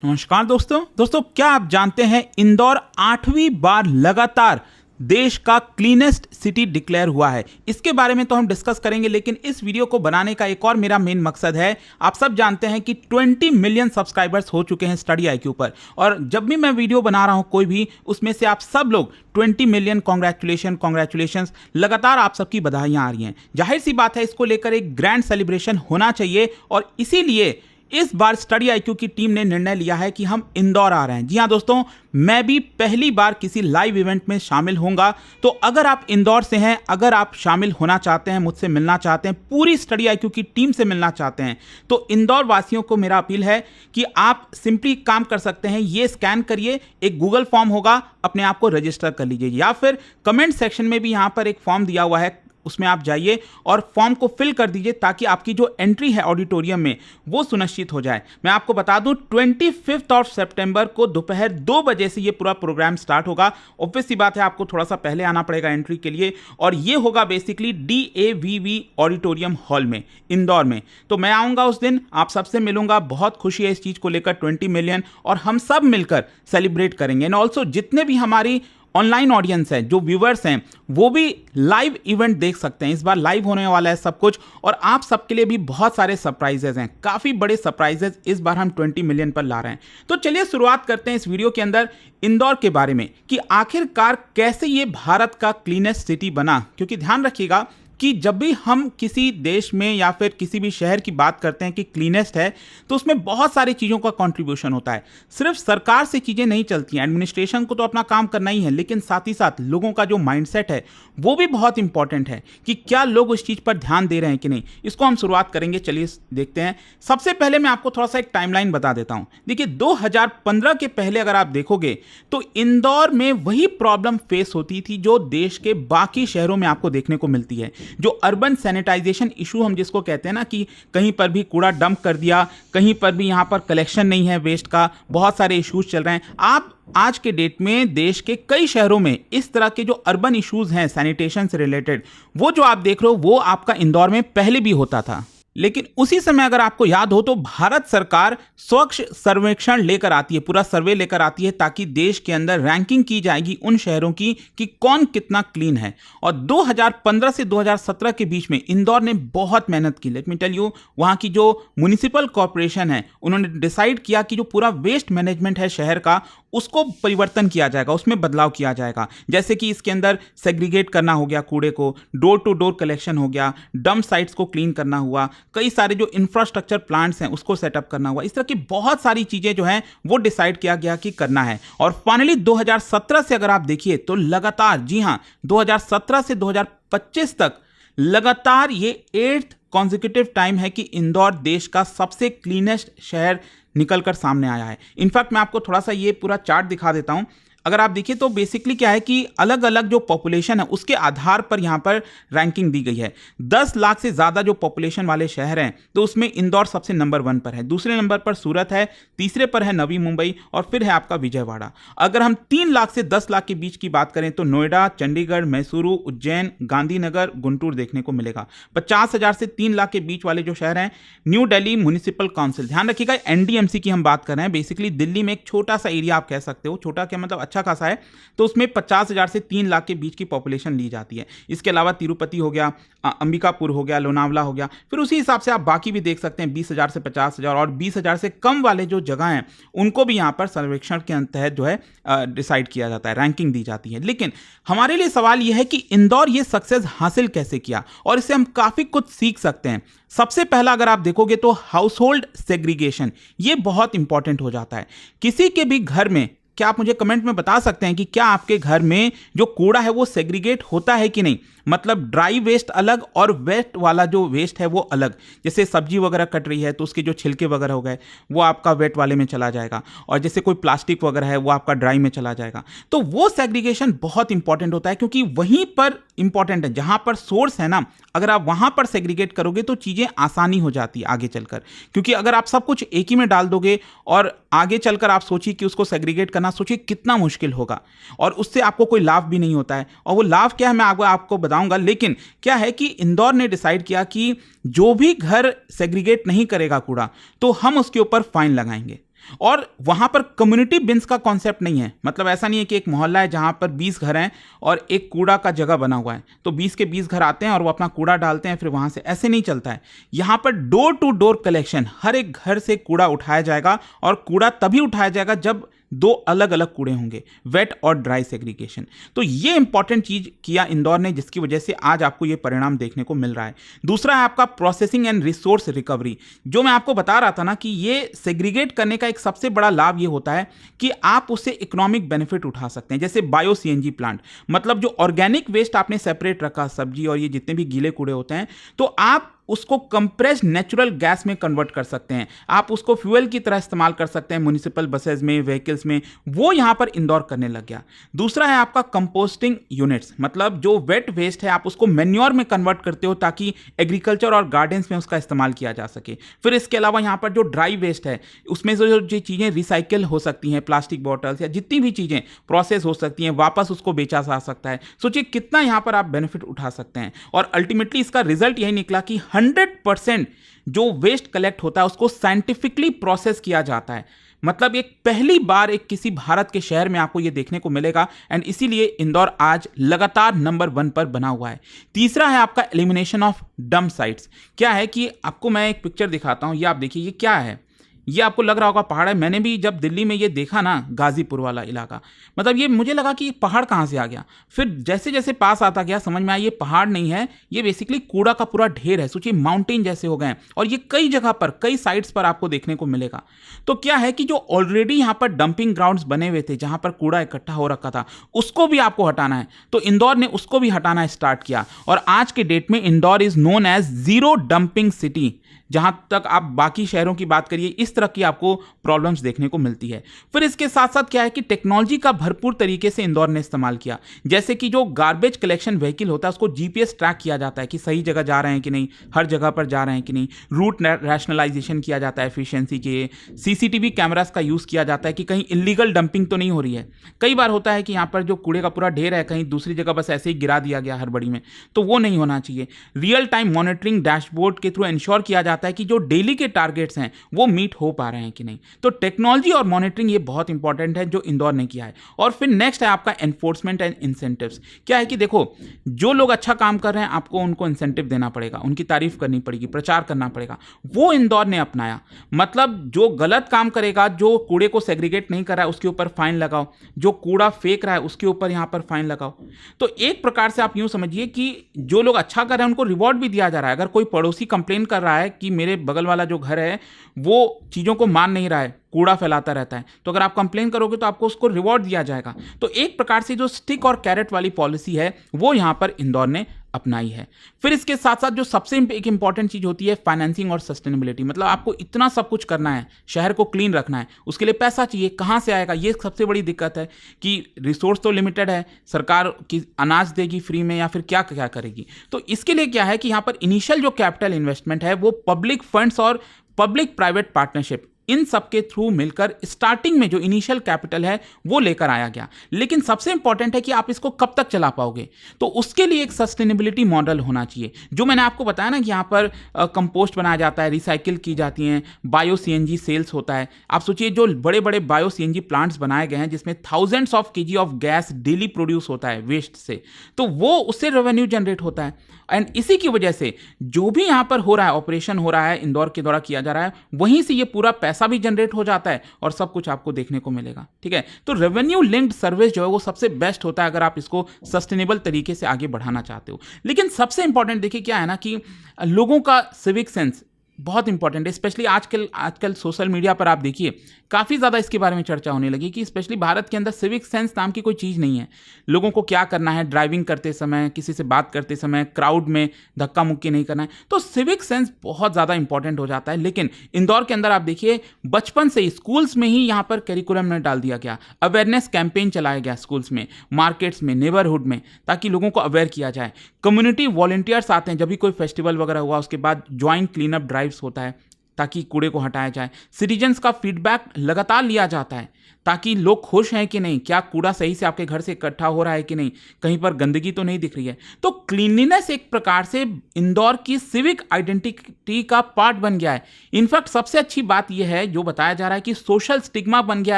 नमस्कार दोस्तों क्या आप जानते हैं इंदौर 8वीं बार लगातार देश का क्लीनेस्ट सिटी डिक्लेयर हुआ है। इसके बारे में तो हम डिस्कस करेंगे, लेकिन इस वीडियो को बनाने का एक और मेरा मेन मकसद है। आप सब जानते हैं कि 20 मिलियन सब्सक्राइबर्स हो चुके हैं स्टडी आईक्यू पर, और जब भी मैं वीडियो बना रहा हूं कोई भी, उसमें से आप सब लोग 20 मिलियन कॉन्ग्रेचुलेशंस लगातार आप सबकी बधाइयां आ रही हैं। जाहिर सी बात है, इसको लेकर एक ग्रैंड सेलिब्रेशन होना चाहिए, और इसीलिए इस बार स्टडी आईक्यू की टीम ने निर्णय लिया है कि हम इंदौर आ रहे हैं। जी हां दोस्तों, मैं भी पहली बार किसी लाइव इवेंट में शामिल होऊंगा। तो अगर आप इंदौर से हैं, अगर आप शामिल होना चाहते हैं, मुझसे मिलना चाहते हैं, पूरी स्टडी आईक्यू की टीम से मिलना चाहते हैं, तो इंदौर वासियों को मेरा अपील है कि आप सिंपली काम कर सकते हैं। ये स्कैन करिए, एक गूगल फॉर्म होगा, अपने आप को रजिस्टर कर लीजिए, या फिर कमेंट सेक्शन में भी यहां पर एक फॉर्म दिया हुआ है, उसमें आप जाइए और फॉर्म को फिल कर दीजिए, ताकि आपकी जो एंट्री है ऑडिटोरियम में वो सुनिश्चित हो जाए। मैं आपको बता दूं, 25 सितंबर को दोपहर 2 बजे से ये पूरा प्रोग्राम स्टार्ट होगा। ऑब्वियस सी बात है, आपको थोड़ा सा पहले आना पड़ेगा एंट्री के लिए, और ये होगा बेसिकली DAVV ऑडिटोरियम हॉल में इंदौर में। तो मैं आऊंगा उस दिन, आप सबसे मिलूंगा। बहुत खुशी है इस चीज को लेकर, 20 मिलियन, और हम सब मिलकर सेलिब्रेट करेंगे। एंड ऑल्सो जितने भी हमारी ऑनलाइन ऑडियंस है, जो व्यूवर्स हैं, वो भी लाइव इवेंट देख सकते हैं। इस बार लाइव होने वाला है सब कुछ, और आप सबके लिए भी बहुत सारे सरप्राइजेज हैं, काफी बड़े सरप्राइजेज इस बार हम 20 मिलियन पर ला रहे हैं। तो चलिए शुरुआत करते हैं इस वीडियो के अंदर इंदौर के बारे में, कि आखिरकार कैसे ये भारत का क्लीनेस्ट सिटी बना। क्योंकि ध्यान रखिएगा कि जब भी हम किसी देश में या फिर किसी भी शहर की बात करते हैं कि क्लीनेस्ट है, तो उसमें बहुत सारी चीज़ों का कंट्रीब्यूशन होता है। सिर्फ सरकार से चीज़ें नहीं चलती हैं, एडमिनिस्ट्रेशन को तो अपना काम करना ही है, लेकिन साथ ही साथ लोगों का जो माइंडसेट है वो भी बहुत इंपॉर्टेंट है, कि क्या लोग उस चीज़ पर ध्यान दे रहे हैं कि नहीं। इसको हम शुरुआत करेंगे, चलिए देखते हैं। सबसे पहले मैं आपको थोड़ा सा एक टाइमलाइन बता देता हूँ। देखिए, 2015 के पहले अगर आप देखोगे तो इंदौर में वही प्रॉब्लम फेस होती थी जो देश के बाकी शहरों में आपको देखने को मिलती है। जो अर्बन सैनिटाइजेशन इशू हम जिसको कहते हैं ना, कि कहीं पर भी कूड़ा डंप कर दिया, कहीं पर भी यहां पर कलेक्शन नहीं है वेस्ट का, बहुत सारे इश्यूज चल रहे हैं। आप आज के डेट में देश के कई शहरों में इस तरह के जो अर्बन इश्यूज हैं सैनिटेशन से रिलेटेड, वो जो आप देख रहे हो वो आपका इंदौर में पहले भी होता था। लेकिन उसी समय अगर आपको याद हो तो भारत सरकार स्वच्छ सर्वेक्षण लेकर आती है, पूरा सर्वे लेकर आती है, ताकि देश के अंदर रैंकिंग की जाएगी उन शहरों की कि कौन कितना क्लीन है। और 2015 से 2017 के बीच में इंदौर ने बहुत मेहनत की। लेट मी टेल यू, वहां की जो म्युनिसिपल कॉर्पोरेशन है, उन्होंने डिसाइड किया कि जो पूरा वेस्ट मैनेजमेंट है शहर का, उसको परिवर्तन किया जाएगा, उसमें बदलाव किया जाएगा। जैसे कि इसके अंदर सेग्रीगेट करना हो गया कूड़े को, डोर टू डोर कलेक्शन हो गया, डंप साइट्स को क्लीन करना हुआ, कई सारे जो इंफ्रास्ट्रक्चर प्लांट्स हैं उसको सेटअप करना हुआ। इस तरह की बहुत सारी चीजें जो हैं वो डिसाइड किया गया कि करना है। और फाइनली 2017 से अगर आप देखिए तो लगातार, जी हां, 2017 से 2025 तक लगातार ये 8th कॉन्जिक्यूटिव टाइम है कि इंदौर देश का सबसे क्लीनेस्ट शहर निकलकर सामने आया है। इनफैक्ट मैं आपको थोड़ा सा ये पूरा चार्ट दिखा देता हूं। अगर आप देखिए तो बेसिकली क्या है कि अलग अलग जो पॉपुलेशन है उसके आधार पर यहां पर रैंकिंग दी गई है। 10 लाख से ज्यादा जो पॉपुलेशन वाले शहर हैं, तो उसमें इंदौर सबसे नंबर 1 पर है, दूसरे नंबर पर सूरत है, तीसरे पर है नवी मुंबई, और फिर है आपका विजयवाड़ा। अगर हम 3 लाख से 10 लाख के बीच की बात करें तो नोएडा, चंडीगढ़, मैसूरू, उज्जैन, गांधीनगर, गुंटूर देखने को मिलेगा। 50,000 से 3 लाख के बीच वाले जो शहर हैं, न्यू दिल्ली म्युनिसिपल काउंसिल, ध्यान रखिएगा NDMC की हम बात कर रहे हैं। बेसिकली दिल्ली में एक छोटा सा एरिया आप कह सकते हो, छोटा क्या मतलब अच्छा खासा है, तो उसमें 50,000 से 3 लाख के बीच की पॉपुलेशन ली जाती है। इसके अलावा तिरुपति हो गया, अंबिकापुर हो गया, लोनावला हो गया, फिर उसी हिसाब से आप बाकी भी देख सकते हैं, 20,000 से 50,000, और 20,000 से कम वाले जो जगह हैं उनको भी यहां पर सर्वेक्षण के तहत जो है डिसाइड किया जाता है, रैंकिंग दी जाती है। लेकिन हमारे लिए सवाल यह है कि इंदौर ये सक्सेस हासिल कैसे किया, और इससे हम काफी कुछ सीख सकते हैं। सबसे पहला अगर आप देखोगे तो हाउस होल्ड सेग्रीगेशन, ये बहुत इंपॉर्टेंट हो जाता है। किसी के भी घर में, क्या आप मुझे कमेंट में बता सकते हैं कि क्या आपके घर में जो कूड़ा है वो सेग्रीगेट होता है कि नहीं? मतलब ड्राई वेस्ट अलग और वेट वाला जो वेस्ट है वो अलग। जैसे सब्जी वगैरह कट रही है तो उसके जो छिलके वगैरह हो गए वो आपका वेट वाले में चला जाएगा, और जैसे कोई प्लास्टिक वगैरह है वो आपका ड्राई में चला जाएगा। तो वो सेग्रीगेशन बहुत इंपॉर्टेंट होता है, क्योंकि वहीं पर इंपॉर्टेंट है जहां पर सोर्स है ना। अगर आप वहां पर सेग्रीगेट करोगे तो चीजें आसानी हो जाती है आगे चलकर, क्योंकि अगर आप सब कुछ एक ही में डाल दोगे और आगे चलकर आप सोचिए कि उसको सेग्रीगेट करना, सोचिए कितना मुश्किल होगा, और उससे आपको कोई लाभ भी नहीं होता है। और वो लाभ क्या है मैं आपको बताऊंगा। लेकिन क्या है कि इंदौर ने डिसाइड किया कि जो भी घर सेग्रीगेट नहीं करेगा कूड़ा, तो हम उसके ऊपर फाइन लगाएंगे। और वहां पर कम्युनिटी बिन्स का कॉन्सेप्ट नहीं है। मतलब ऐसा नहीं है कि एक मोहल्ला है जहां पर 20 घर हैं और एक कूड़ा का जगह बना हुआ है, तो 20 के 20 घर आते हैं और वो अपना कूड़ा डालते हैं, फिर वहां से, ऐसे नहीं चलता है। यहां पर डोर टू डोर कलेक्शन, हर एक घर से कूड़ा उठाया जाएगा और कूड़ा तभी उठाया जाएगा जब दो अलग अलग कूड़े होंगे, वेट और ड्राई सेग्रीगेशन। तो ये इंपॉर्टेंट चीज किया इंदौर ने, जिसकी वजह से आज आपको ये परिणाम देखने को मिल रहा है। दूसरा है आपका प्रोसेसिंग एंड रिसोर्स रिकवरी। जो मैं आपको बता रहा था ना कि ये सेग्रीगेट करने का एक सबसे बड़ा लाभ ये होता है कि आप उससे इकोनॉमिक बेनिफिट उठा सकते हैं। जैसे बायो सीएनजी प्लांट, मतलब जो ऑर्गेनिक वेस्ट आपने सेपरेट रखा, सब्जी और ये जितने भी गीले कूड़े होते हैं, तो आप उसको कंप्रेस्ड नेचुरल गैस में कन्वर्ट कर सकते हैं। आप उसको फ्यूल की तरह इस्तेमाल कर सकते हैं म्युनिसिपल बसेस में, व्हीकल्स में। वो यहां पर इंदौर करने लग गया। दूसरा है आपका कंपोस्टिंग यूनिट्स, मतलब जो वेट वेस्ट है आप उसको मैन्योर में कन्वर्ट करते हो ताकि एग्रीकल्चर और गार्डन्स में उसका इस्तेमाल किया जा सके। फिर इसके अलावा यहां पर जो ड्राई वेस्ट है उसमें जो चीज़ें रिसाइकिल हो सकती हैं, प्लास्टिक बॉटल्स या जितनी भी चीज़ें प्रोसेस हो सकती हैं, वापस उसको बेचा जा सकता है। सोचिए कितना यहां पर आप बेनिफिट उठा सकते हैं। और अल्टीमेटली इसका रिजल्ट यही निकला कि 100% जो वेस्ट कलेक्ट होता है उसको साइंटिफिकली प्रोसेस किया जाता है। मतलब एक पहली बार एक किसी भारत के शहर में आपको यह देखने को मिलेगा, एंड इसीलिए इंदौर आज लगातार नंबर 1 पर बना हुआ है। तीसरा है आपका एलिमिनेशन ऑफ डंप साइट्स। क्या है कि आपको मैं एक पिक्चर दिखाता हूं, ये आप देखिए, ये क्या है। ये आपको लग रहा होगा पहाड़ है। मैंने भी जब दिल्ली में ये देखा ना, गाजीपुर वाला इलाका, मतलब ये मुझे लगा कि ये पहाड़ कहाँ से आ गया। फिर जैसे जैसे पास आता गया समझ में आया ये पहाड़ नहीं है, ये बेसिकली कूड़ा का पूरा ढेर है। सोचिए माउंटेन जैसे हो गए हैं, और ये कई जगह पर, कई साइट्स पर आपको देखने को मिलेगा। तो क्या है कि जो ऑलरेडी यहाँ पर डंपिंग ग्राउंड्स बने हुए थे जहाँ पर कूड़ा इकट्ठा हो रखा था, उसको भी आपको हटाना है। तो इंदौर ने उसको भी हटाना स्टार्ट किया, और आज के डेट में Indore is known as zero dumping city. जहां तक आप बाकी शहरों की बात करिए, इस तरह की आपको प्रॉब्लम्स देखने को मिलती है। फिर इसके साथ साथ क्या है कि टेक्नोलॉजी का भरपूर तरीके से इंदौर ने इस्तेमाल किया। जैसे कि जो गार्बेज कलेक्शन व्हीकल होता है उसको जीपीएस ट्रैक किया जाता है कि सही जगह जा रहे हैं कि नहीं, हर जगह पर जा रहे हैं कि नहीं। रूट रैशनलाइजेशन किया जाता है एफिशिएंसी के। सीसीटीवी कैमरास का यूज़ किया जाता है कि कहीं इलीगल डंपिंग तो नहीं हो रही है। कई बार होता है कि यहाँ पर जो कूड़े का पूरा ढेर है कहीं दूसरी जगह बस ऐसे ही गिरा दिया गया हड़बड़ी में, तो वो नहीं होना चाहिए। रियल टाइम मॉनिटरिंग डैशबोर्ड के थ्रू इंश्योर किया जाता है कि जो डेली के टारगेट्स हैं वो मीट हो पा रहे हैं कि नहीं। तो टेक्नोलॉजी और मॉनिटरिंग ये बहुत इंपॉर्टेंट है जो इंदौर ने किया है। और फिर नेक्स्ट है आपका एनफोर्समेंट एंड इंसेंटिव्स। क्या है कि देखो, जो लोग अच्छा काम कर रहे हैं आपको उनको इंसेंटिव देना पड़ेगा, उनकी तारीफ करनी पड़ेगी, प्रचार करना पड़ेगा। वो इंदौर ने अपनाया। मतलब जो गलत काम करेगा, जो कूड़े को सेग्रीगेट नहीं कर रहा है उसके ऊपर फाइन लगाओ, जो कूड़ा फेंक रहा है उसके ऊपर यहां पर फाइन लगाओ। तो एक प्रकार से आप यूं समझिए कि जो लोग अच्छा कर रहे हैं उनको रिवॉर्ड भी दिया जा रहा है। अगर कोई पड़ोसी कंप्लेन कर रहा है कि मेरे बगल वाला जो घर है वो चीजों को मान नहीं रहा है, कूड़ा फैलाता रहता है, तो अगर आप कंप्लेन करोगे तो आपको उसको रिवॉर्ड दिया जाएगा। तो एक प्रकार से जो स्टिक और कैरेट वाली पॉलिसी है वो यहां पर इंदौर ने अपनाई है। फिर इसके साथ साथ जो सबसे एक इंपॉर्टेंट चीज होती है फाइनेंसिंग और सस्टेनेबिलिटी। मतलब आपको इतना सब कुछ करना है, शहर को क्लीन रखना है, उसके लिए पैसा चाहिए, कहां से आएगा? ये सबसे बड़ी दिक्कत है कि रिसोर्स तो लिमिटेड है, सरकार की अनाज देगी फ्री में या फिर क्या क्या करेगी। तो इसके लिए क्या है कि यहां पर इनिशियल जो कैपिटल इन्वेस्टमेंट है वो पब्लिक फंड्स और पब्लिक प्राइवेट पार्टनरशिप, इन सब के थ्रू मिलकर स्टार्टिंग में जो इनिशियल कैपिटल है वो लेकर आया गया। लेकिन सबसे इंपॉर्टेंट है कि आप इसको कब तक चला पाओगे, तो उसके लिए एक सस्टेनेबिलिटी मॉडल होना चाहिए। जो मैंने आपको बताया ना कि यहाँ पर कंपोस्ट बनाया जाता है, रिसाइकिल की जाती हैं, बायो सीएनजी सेल्स होता है। आप सोचिए जो बड़े बड़े बायो सीएनजी प्लांट्स बनाए गए हैं जिसमें thousands of KG of gas daily produce होता है वेस्ट से, तो वो उससे रेवेन्यू जनरेट होता है। एंड इसी की वजह से जो भी यहाँ पर हो रहा है, ऑपरेशन हो रहा है, इंदौर के द्वारा किया जा रहा है, वहीं से ये पूरा पैसा भी जनरेट हो जाता है और सब कुछ आपको देखने को मिलेगा। ठीक है, तो रेवेन्यू लिंक्ड सर्विस जो है वो सबसे बेस्ट होता है अगर आप इसको सस्टेनेबल तरीके से आगे बढ़ाना चाहते हो। लेकिन सबसे इंपॉर्टेंट देखिए क्या है ना कि लोगों का सिविक सेंस बहुत इंपॉर्टेंट है। स्पेशली आजकल सोशल मीडिया पर आप देखिए काफ़ी ज़्यादा इसके बारे में चर्चा होने लगी कि स्पेशली भारत के अंदर सिविक सेंस नाम की कोई चीज़ नहीं है। लोगों को क्या करना है, ड्राइविंग करते समय, किसी से बात करते समय, क्राउड में धक्का मुक्की नहीं करना है, तो सिविक सेंस बहुत ज़्यादा इंपॉर्टेंट हो जाता है। लेकिन इंदौर के अंदर आप देखिए बचपन से ही स्कूल्स में ही यहाँ पर करिकुलम में डाल दिया गया, अवेयरनेस कैंपेन चलाया गया स्कूल्स में, मार्केट्स में, नेबरहुड में, ताकि लोगों को अवेयर किया जाए। कम्युनिटी वॉलंटियर्स आते हैं जब भी कोई फेस्टिवल वगैरह हुआ, उसके बाद ज्वाइंट क्लीन अप ड्राइव्स होता है। ताकि कूड़े को हटाया जाए। सिटीजन्स का फीडबैक लगातार लिया जाता है ताकि लोग खुश हैं कि नहीं, क्या कूड़ा सही से आपके घर से इकट्ठा हो रहा है कि नहीं, कहीं पर गंदगी तो नहीं दिख रही है। तो क्लीनलीनेस एक प्रकार से इंदौर की सिविक आइडेंटिटी का पार्ट बन गया है। इनफैक्ट सबसे अच्छी बात यह है जो बताया जा रहा है कि सोशल स्टिग्मा बन गया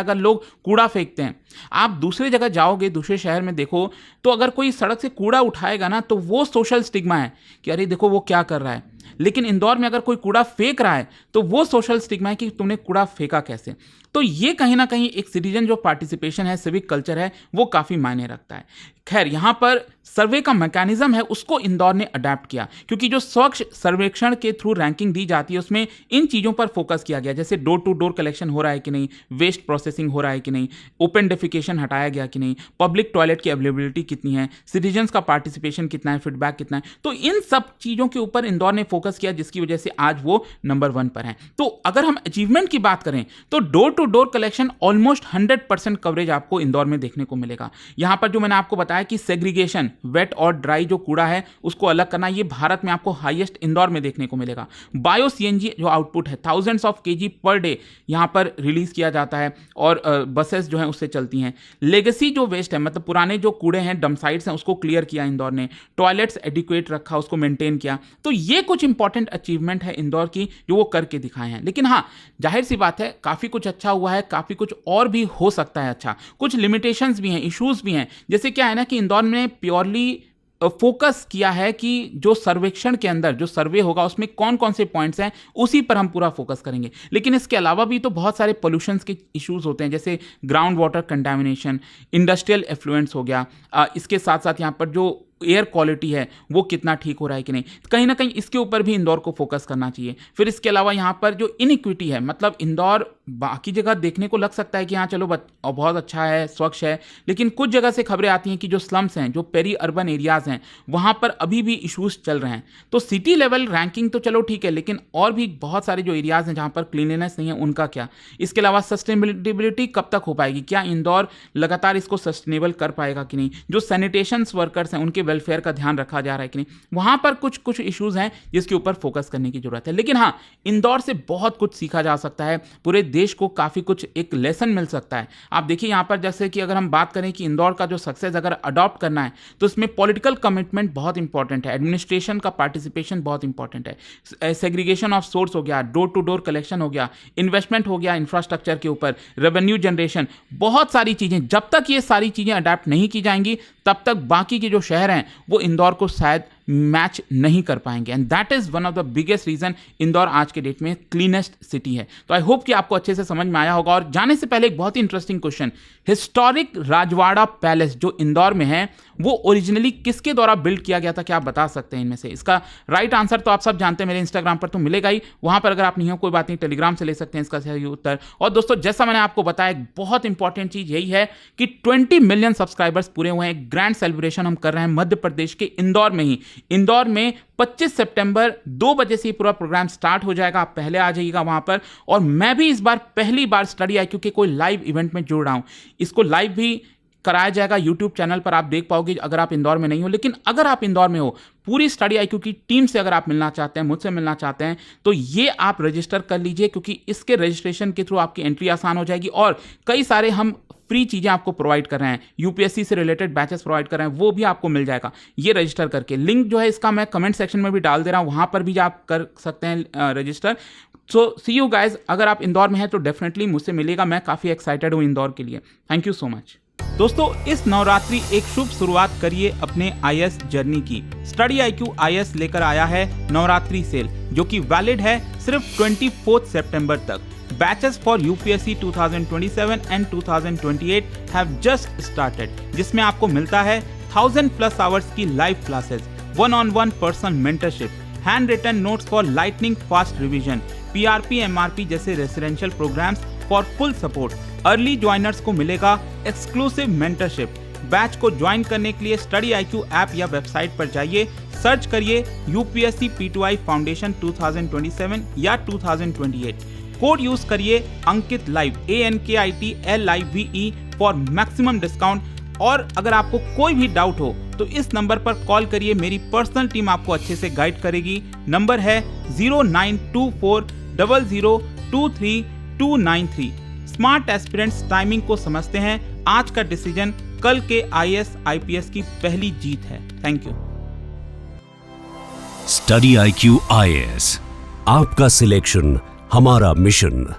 अगर लोग कूड़ा फेंकते हैं। आप दूसरी जगह जाओगे, दूसरे शहर में देखो तो अगर कोई सड़क से कूड़ा उठाएगा ना तो वो सोशल स्टिग्मा है कि अरे देखो वो क्या कर रहा है। लेकिन इंदौर में अगर कोई कूड़ा फेंक रहा है तो वो सोशल स्टिग्मा है कि तुमने कूड़ा फेंका कैसे। तो ये कहीं ना कहीं एक सिटीजन जो पार्टिसिपेशन है, सिविक कल्चर है, वो काफ़ी मायने रखता है। खैर, यहाँ पर सर्वे का मैकेनिज्म है उसको इंदौर ने अडेप्ट किया, क्योंकि जो स्वच्छ सर्वेक्षण के थ्रू रैंकिंग दी जाती है उसमें इन चीज़ों पर फोकस किया गया, जैसे डोर टू डोर कलेक्शन हो रहा है कि नहीं, वेस्ट प्रोसेसिंग हो रहा है कि नहीं, ओपन डेफिकेशन हटाया गया कि नहीं, पब्लिक टॉयलेट की अवेलेबिलिटी कितनी है, सिटीजन्स का पार्टिसिपेशन कितना है, फीडबैक कितना है। तो इन सब चीज़ों के ऊपर इंदौर ने फोकस किया, जिसकी वजह से आज वो नंबर 1 पर है। तो अगर हम अचीवमेंट की बात करें तो door to door collection almost 100% coverage आपको इंदौर में देखने को मिलेगा। यहां पर जो मैंने आपको बताया कि सेग्रीगेशन, वेट और ड्राई जो कूड़ा है उसको अलग करना, ये भारत में आपको हाईएस्ट इंदौर में देखने को मिलेगा। बायो सीएनजी जो आउटपुट है, thousands of KG per day यहां पर रिलीज किया जाता है और बसेस जो हैं उससे चलती हैं। लेगेसी जो वेस्ट है, मतलब पुराने जो कूड़े हैं, डंप साइट्स हैं, उसको क्लियर किया इंदौर ने। टॉयलेट्स एडिक्वेट रखा, उसको मेंटेन किया। तो ये कुछ इंपॉर्टेंट अचीवमेंट है इंदौर की जो वो करके दिखाए हैं। लेकिन हाँ, जाहिर सी बात है काफ़ी कुछ अच्छा हुआ है, काफ़ी कुछ और भी हो सकता है अच्छा। कुछ लिमिटेशंस भी हैं, इश्यूज भी हैं। जैसे क्या है ना कि इंदौर में प्योरली फोकस किया है कि जो सर्वेक्षण के अंदर जो सर्वे होगा उसमें कौन कौन से पॉइंट्स हैं उसी पर हम पूरा फोकस करेंगे। लेकिन इसके अलावा भी तो बहुत सारे पोल्यूशंस के इश्यूज होते हैं, जैसे ground water contamination, industrial affluence हो गया। इसके साथ साथ यहाँ पर जो एयर क्वालिटी है वो कितना ठीक हो रहा है कि नहीं, कहीं ना कहीं इसके ऊपर भी इंदौर को फोकस करना चाहिए। फिर इसके अलावा यहाँ पर जो इनइक्विटी है, मतलब इंदौर बाकी जगह देखने को लग सकता है कि हाँ चलो बहुत अच्छा है, स्वच्छ है, लेकिन कुछ जगह से खबरें आती हैं कि जो स्लम्स हैं, जो पेरी अर्बन एरियाज़ हैं, वहाँ पर अभी भी इश्यूज चल रहे हैं। तो सिटी लेवल रैंकिंग तो चलो ठीक है, लेकिन और भी बहुत सारे जो एरियाज़ हैं जहाँ पर क्लीनलीनेस नहीं है उनका क्या। इसके अलावा सस्टेनेबिलिटी कब तक हो पाएगी, क्या इंदौर लगातार इसको सस्टेनेबल कर पाएगा कि नहीं, जो सैनिटेशन वर्कर्स हैं उनके वेलफेयर का ध्यान रखा जा रहा है कि नहीं, वहां पर कुछ इश्यूज हैं जिसके ऊपर फोकस करने की जरूरत है। लेकिन हाँ, इंदौर से बहुत कुछ सीखा जा सकता है, पूरे देश को काफी कुछ एक लेसन मिल सकता है। आप देखिए यहाँ पर, जैसे कि अगर हम बात करें कि इंदौर का जो सक्सेस अगर अडॉप्ट करना है तो इसमें पॉलिटिकल कमिटमेंट बहुत इंपॉर्टेंट है, एडमिनिस्ट्रेशन का पार्टिसिपेशन बहुत इंपॉर्टेंट है, सेग्रीगेशन ऑफ सोर्स हो गया, डोर टू डोर कलेक्शन हो गया, इन्वेस्टमेंट हो गया इंफ्रास्ट्रक्चर के ऊपर, रेवेन्यू जनरेशन, बहुत सारी चीजें। जब तक ये सारी चीजें अडॉप्ट नहीं की जाएंगी तब तक बाकी के जो शहर हैं वो इंदौर को शायद मैच नहीं कर पाएंगे। And that is one of the biggest reason Indore आज के डेट में क्लीनेस्ट सिटी है। तो आई होप कि आपको अच्छे से समझ में आया होगा। और जाने से पहले एक बहुत ही interesting question, historic Rajwada palace जो इंदौर में है वो ओरिजिनली किसके द्वारा बिल्ड किया गया था, क्या आप बता सकते हैं इनमें से? इसका राइट आंसर तो आप सब जानते हैं, मेरे इंस्टाग्राम पर तो मिलेगा ही, वहां पर अगर आप नहीं हो कोई बात नहीं, टेलीग्राम से ले सकते हैं इसका सही उत्तर। और दोस्तों, जैसा मैंने आपको बताया, एक बहुत इंपॉर्टेंट चीज यही है कि 20 मिलियन सब्सक्राइबर्स पूरे हुए हैं। ग्रैंड सेलिब्रेशन हम कर रहे हैं मध्य प्रदेश के इंदौर में ही। इंदौर में 25 सितंबर 2 बजे से पूरा प्रोग्राम स्टार्ट हो जाएगा, आप पहले आ जाइएगा वहां पर। और मैं भी इस बार पहली बार स्टडी आई क्योंकि कोई लाइव इवेंट में जुड़ रहा हूं, इसको लाइव भी कराया जाएगा यूट्यूब चैनल पर, आप देख पाओगे अगर आप इंदौर में नहीं हो। लेकिन अगर आप इंदौर में हो, पूरी स्टडी IQ की टीम से अगर आप मिलना चाहते हैं, मुझसे मिलना चाहते हैं, तो ये आप रजिस्टर कर लीजिए, क्योंकि इसके रजिस्ट्रेशन के थ्रू आपकी एंट्री आसान हो जाएगी। और कई सारे हम फ्री चीज़ें आपको प्रोवाइड कर रहे हैं, UPSC से रिलेटेड बैचेस प्रोवाइड कर रहे हैं, वो भी आपको मिल जाएगा ये रजिस्टर करके। लिंक जो है इसका मैं कमेंट सेक्शन में भी डाल दे रहा हूँ, वहाँ पर भी आप कर सकते हैं register. So see you guys, अगर आप इंदौर में हैं तो डेफिनेटली मुझसे मिलेगा, मैं काफ़ी एक्साइटेड हूँ इंदौर के लिए। Thank you so much. दोस्तों, इस नवरात्रि एक शुभ शुरुआत करिए अपने IAS जर्नी की। स्टडी IQ IAS लेकर आया है नवरात्रि सेल, जो कि वैलिड है सिर्फ 24 सितंबर तक। Batches for UPSC 2027 and 2028 have just started, जिसमें आपको मिलता है 1000+ आवर्स की live classes, 1-on-1 personal mentorship, hand written notes for lightning fast revision, PRP MRP जैसे residential programmes for full support. Early joiners को मिलेगा एक्सक्लूसिव मेंटरशिप। बैच को join करने के लिए स्टडी IQ ऐप या वेबसाइट पर जाइए, सर्च करिए UPSC P2I फाउंडेशन 2027 या 2028। कोड यूज करिए Ankit live ANKIT LIVE for maximum discount. और अगर आपको कोई भी डाउट हो तो इस नंबर पर कॉल करिए, मेरी पर्सनल टीम आपको अच्छे से गाइड करेगी। नंबर है 0924 00232293। स्मार्ट एस्पिरेंट्स टाइमिंग को समझते हैं। आज का डिसीजन कल के IAS IPS की पहली जीत है। Thank you. Study IQ IAS, आपका सिलेक्शन हमारा मिशन।